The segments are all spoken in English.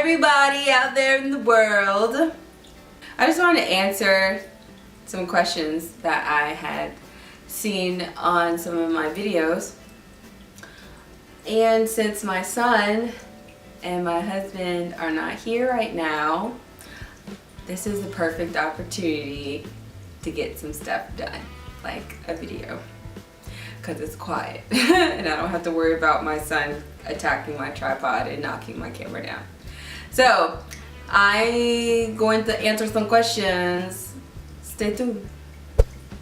everybody out there in the world. I just wanted to answer some questions that I had seen on some of my videos. And since my son and my husband are not here right now, this is the perfect opportunity to get some stuff done, like a video, because it's quiet and I don't have to worry about my son attacking my tripod and knocking my camera down. So I'm going to answer some questions. Stay tuned.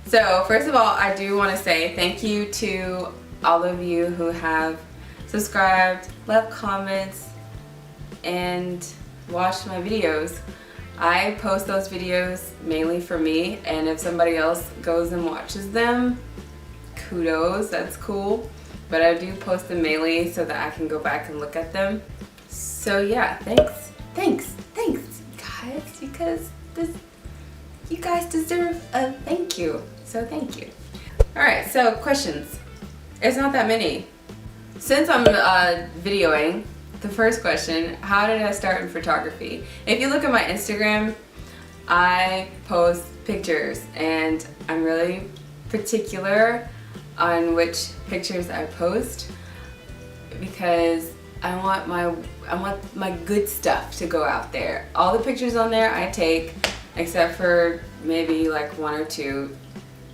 So first of all, I do want to say thank you to all of you who have subscribed, left comments, and watched my videos. I post those videos mainly for me, and if somebody else goes and watches them, kudos, that's cool. But I do post them mainly so that I can go back and look at them. So yeah, thanks guys, because you guys deserve a thank you. So thank you. Alright, so questions. It's not that many. Since I'm videoing, the first question, how did I start in photography? If you look at my Instagram, I post pictures and I'm really particular on which pictures I post because I want my good stuff to go out there. All the pictures on there I take, except for maybe like one or two,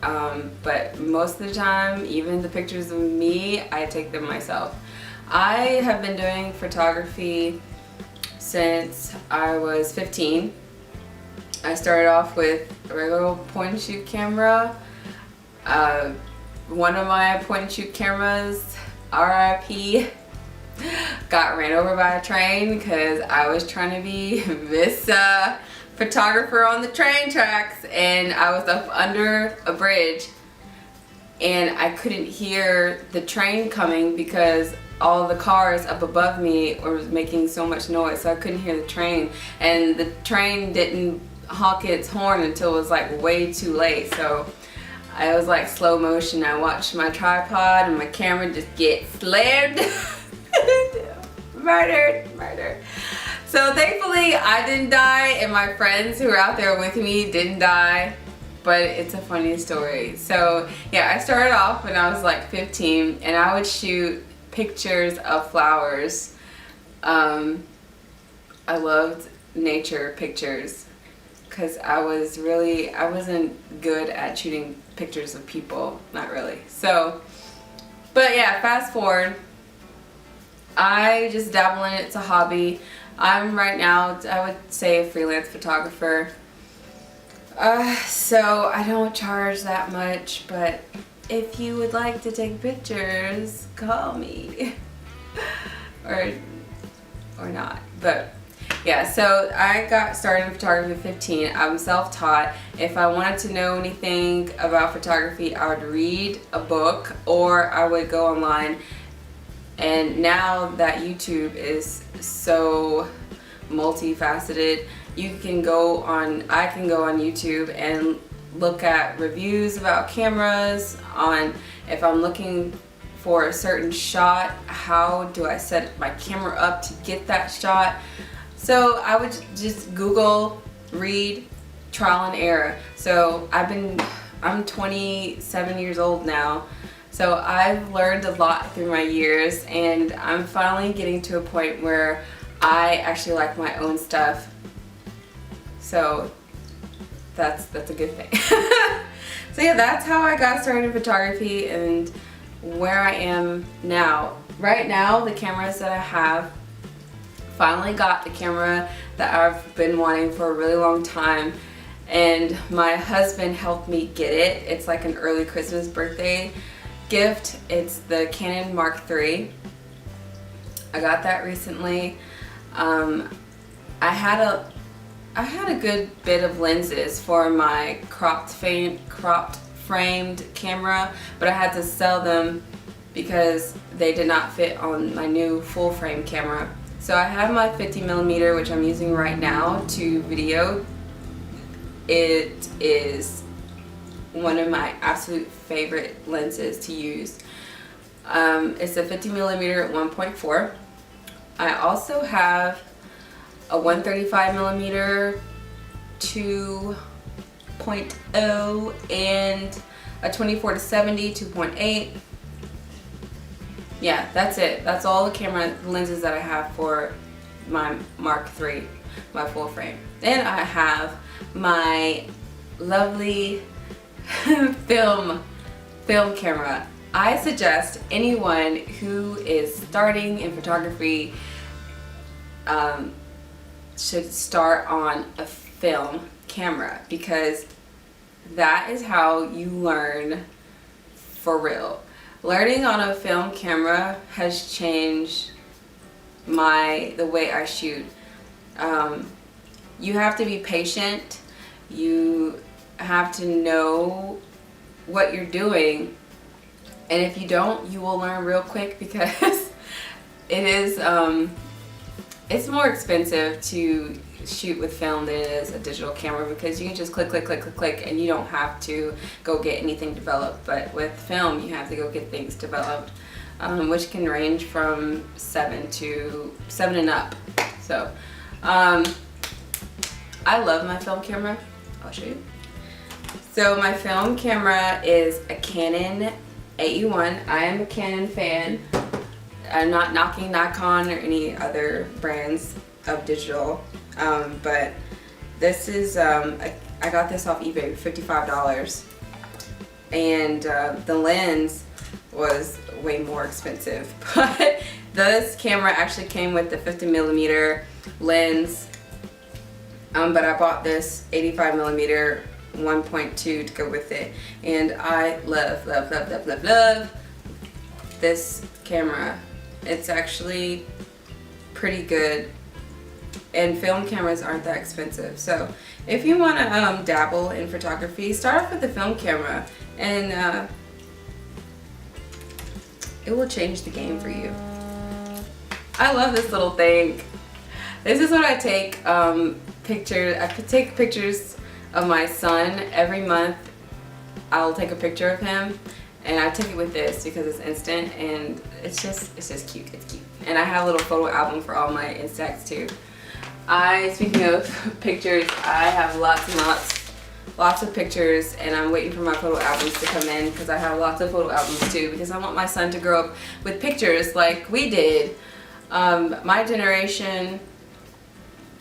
but most of the time, even the pictures of me, I take them myself. I have been doing photography since I was 15. I started off with a regular point and shoot camera. One of my point and shoot cameras, RIP, got ran over by a train because I was trying to be this photographer on the train tracks, and I was up under a bridge and I couldn't hear the train coming because all the cars up above me were making so much noise, so I couldn't hear the train, and the train didn't honk its horn until it was like way too late. So I was like slow motion. I watched my tripod and my camera just get slammed. Murdered. So thankfully I didn't die and my friends who were out there with me didn't die, but it's a funny story. So yeah, I started off when I was like 15 and I would shoot pictures of flowers. I loved nature pictures because I wasn't good at shooting pictures of people, not really. So, but yeah, fast forward, I just dabble in it. It's a hobby. I'm right now, I would say, a freelance photographer. So I don't charge that much, but if you would like to take pictures, call me. or not. But yeah, so I got started in photography at 15. I'm self-taught. If I wanted to know anything about photography, I would read a book or I would go online. And now that YouTube is so multifaceted, I can go on YouTube and look at reviews about cameras, on if I'm looking for a certain shot, how do I set my camera up to get that shot. So I would just Google, read, trial and error. So I'm 27 years old now. So I've learned a lot through my years, and I'm finally getting to a point where I actually like my own stuff. So that's a good thing. So yeah, that's how I got started in photography and where I am now. Right now, the cameras that I have, finally got the camera that I've been wanting for a really long time, and my husband helped me get it. It's like an early Christmas birthday gift. It's the Canon Mark III. I got that recently. I had a good bit of lenses for my cropped framed camera, but I had to sell them because they did not fit on my new full frame camera. So I have my 50mm, which I'm using right now to video. It is one of my absolute favorite lenses to use. It's a 50mm at 1.4. I also have a 135mm 2.0 and a 24-70 2.8. Yeah, that's it. That's all the camera lenses that I have for my Mark III, my full frame. Then I have my lovely film camera. I suggest anyone who is starting in photography should start on a film camera, because that is how you learn for real. Learning on a film camera has changed the way I shoot. You have to be patient. You have to know what you're doing, and if you don't, you will learn real quick, because it's more expensive to shoot with film than it is a digital camera, because you can just click and you don't have to go get anything developed. But with film, you have to go get things developed, which can range from 7 and up. So I love my film camera. I'll show you. So my film camera is a Canon 8U1. I am a Canon fan. I'm not knocking Nikon or any other brands of digital, but this is I got this off eBay for $55, and the lens was way more expensive. But this camera actually came with the 50mm lens, but I bought this 85mm 1.2 to go with it, and I love this camera. It's actually pretty good, and film cameras aren't that expensive. So if you want to dabble in photography, start off with the film camera, and it will change the game for you. I love this little thing. This is what I take pictures. I could take pictures of my son every month. I'll take a picture of him, and I take it with this because it's instant, and it's just cute. It's cute. And I have a little photo album for all my Instax too. Speaking of pictures, I have lots of pictures, and I'm waiting for my photo albums to come in, because I have lots of photo albums too, because I want my son to grow up with pictures like we did. My generation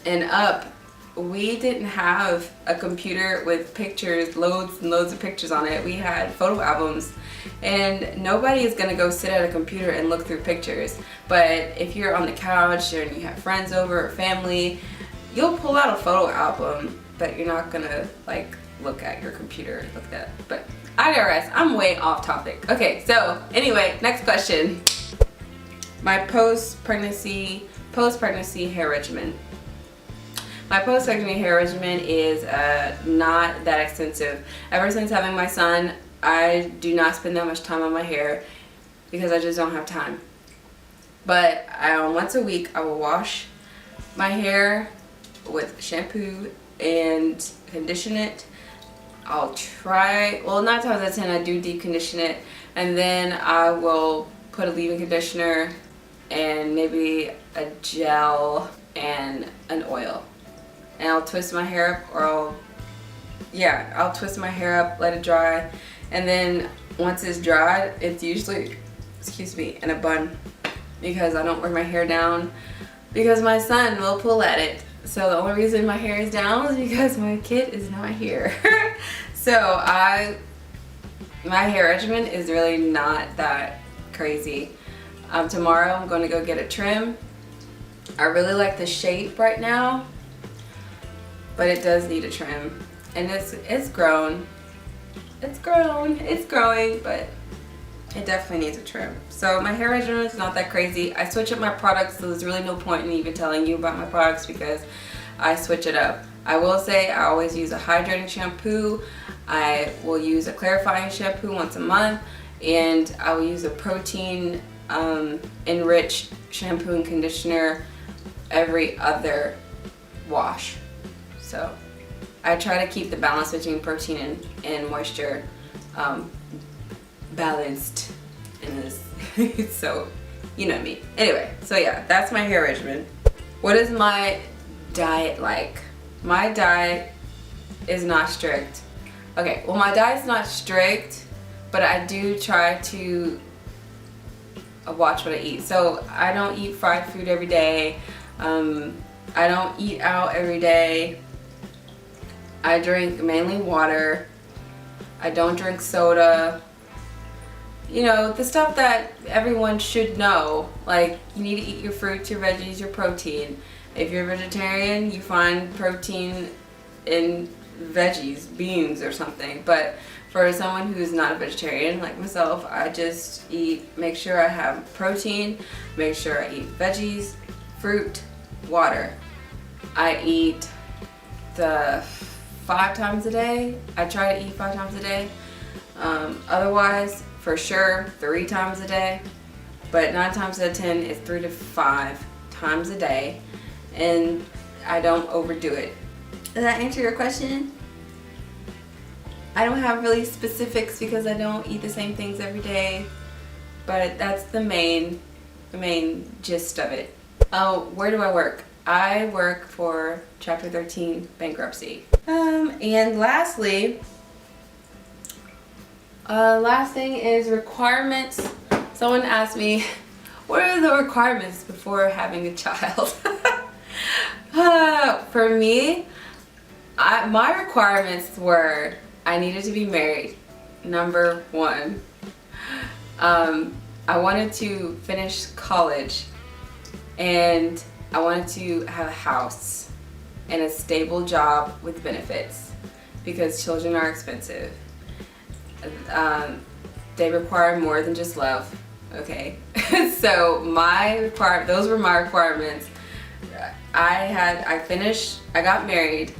and up, we didn't have a computer with pictures, loads and loads of pictures on it. We had photo albums, and nobody is gonna go sit at a computer and look through pictures. But if you're on the couch and you have friends over or family, you'll pull out a photo album, but you're not gonna like look at your computer and look at that. But I digress. I'm way off topic. Okay, so anyway, next question. My post-pregnancy hair regimen. My post-pregnancy hair regimen is not that extensive. Ever since having my son, I do not spend that much time on my hair because I just don't have time. But once a week, I will wash my hair with shampoo and condition it. I'll try, well, 9 times out of 10, I do deep condition it, and then I will put a leave-in conditioner and maybe a gel and an oil. And I'll twist my hair up, or I'll twist my hair up, let it dry, and then once it's dried, it's usually, in a bun, because I don't wear my hair down because my son will pull at it. So the only reason my hair is down is because my kid is not here. So my hair regimen is really not that crazy. Tomorrow I'm going to go get a trim. I really like the shape right now, but it does need a trim, and it's grown. It's growing, but it definitely needs a trim. So my hair regimen is not that crazy. I switch up my products, so there's really no point in even telling you about my products because I switch it up. I will say I always use a hydrating shampoo. I will use a clarifying shampoo once a month, and I will use a protein enriched shampoo and conditioner every other wash. So I try to keep the balance between protein and moisture balanced in this. So you know me. Anyway, so yeah, that's my hair regimen. What is my diet like? My diet is not strict. Okay, well, my diet's not strict, but I do try to watch what I eat. So I don't eat fried food every day. I don't eat out every day. I drink mainly water. I don't drink soda. You know, the stuff that everyone should know. Like, you need to eat your fruits, your veggies, your protein. If you're a vegetarian, you find protein in veggies, beans or something. But for someone who's not a vegetarian like myself, I just make sure I have protein, make sure I eat veggies, fruit, water. I eat 5 times a day. I try to eat 5 times a day. Otherwise, for sure, 3 times a day. But 9 times out of 10 is 3 to 5 times a day. And I don't overdo it. Does that answer your question? I don't have really specifics because I don't eat the same things every day. But that's the main gist of it. Oh, where do I work? I work for Chapter 13 bankruptcy. And lastly, last thing is requirements. Someone asked me, what are the requirements before having a child? For me, my requirements were I needed to be married, number 1. I wanted to finish college, and I wanted to have a house and a stable job with benefits because children are expensive. They require more than just love, okay? So those were my requirements. I got married.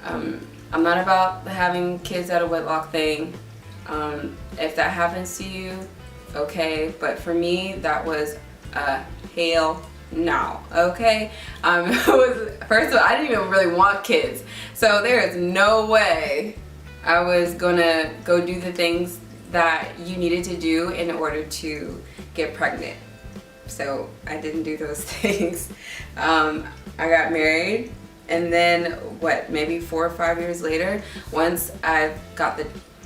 I'm not about having kids out of wedlock thing. If that happens to you, okay, but for me, that was a hell no, okay? First of all, I didn't even really want kids, so there is no way I was gonna go do the things that you needed to do in order to get pregnant. So I didn't do those things. I got married, and then maybe 4 or 5 years later, once I got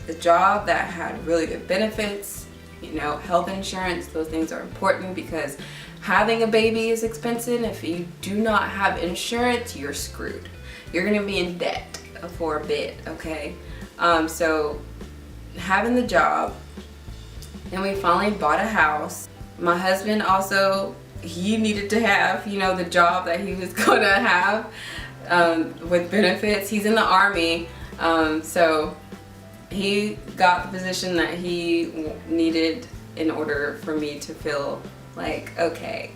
the job that had really good benefits, you know, health insurance, those things are important because having a baby is expensive. If you do not have insurance, you're screwed. You're gonna be in debt for a bit, okay? So having the job, and we finally bought a house. My husband also, he needed to have, you know, the job that he was gonna have with benefits. He's in the Army, so he got the position that he needed in order for me to feel like, okay,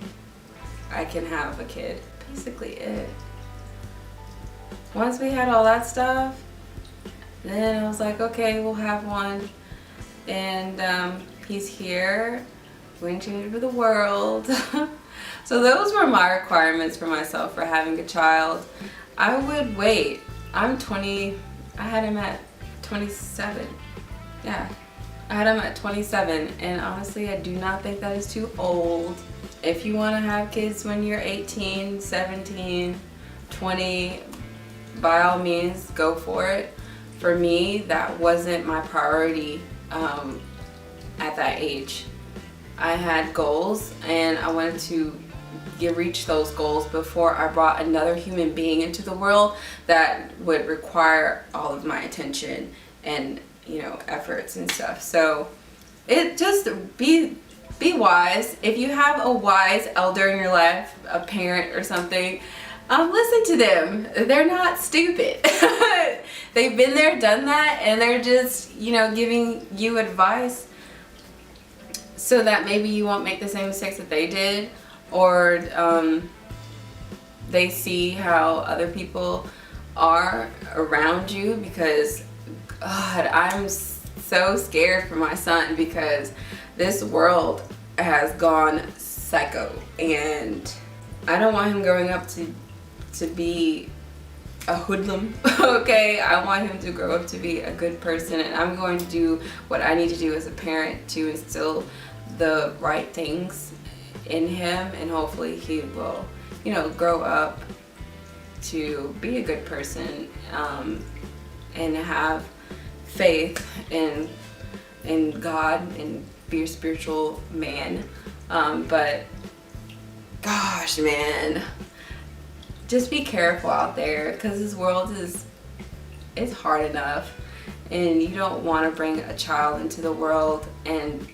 I can have a kid. Basically it. Once we had all that stuff, then I was like, okay, we'll have one. And he's here. We're going to change for the world. So those were my requirements for myself for having a child. I would wait. I'm 20. I had him at 27. Yeah. I had him at 27, and honestly, I do not think that is too old. If you want to have kids when you're 18, 17, 20, by all means, go for it. For me, that wasn't my priority at that age. I had goals, and I wanted to reach those goals before I brought another human being into the world that would require all of my attention and, you know, efforts and stuff. So it just be wise. If you have a wise elder in your life, a parent or something, listen to them. They're not stupid. They've been there, done that, and they're just, you know, giving you advice so that maybe you won't make the same mistakes that they did, or they see how other people are around you, because God, I'm so scared for my son because this world has gone psycho, and I don't want him growing up to be a hoodlum. Okay, I want him to grow up to be a good person, and I'm going to do what I need to do as a parent to instill the right things in him, and hopefully he will, you know, grow up to be a good person, and have faith in God and be a spiritual man. But gosh, man, just be careful out there, because this world it's hard enough, and you don't want to bring a child into the world and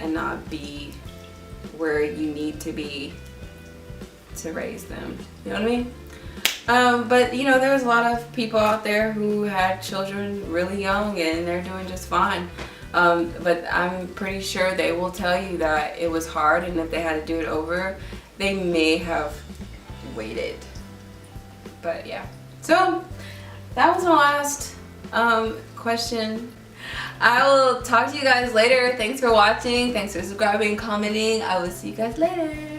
not be where you need to be to raise them. You know what I mean? But you know, there's a lot of people out there who had children really young and they're doing just fine. But I'm pretty sure they will tell you that it was hard, and if they had to do it over, they may have waited. But yeah, so that was my last question. I will talk to you guys later. Thanks for watching. Thanks for subscribing, commenting. I will see you guys later.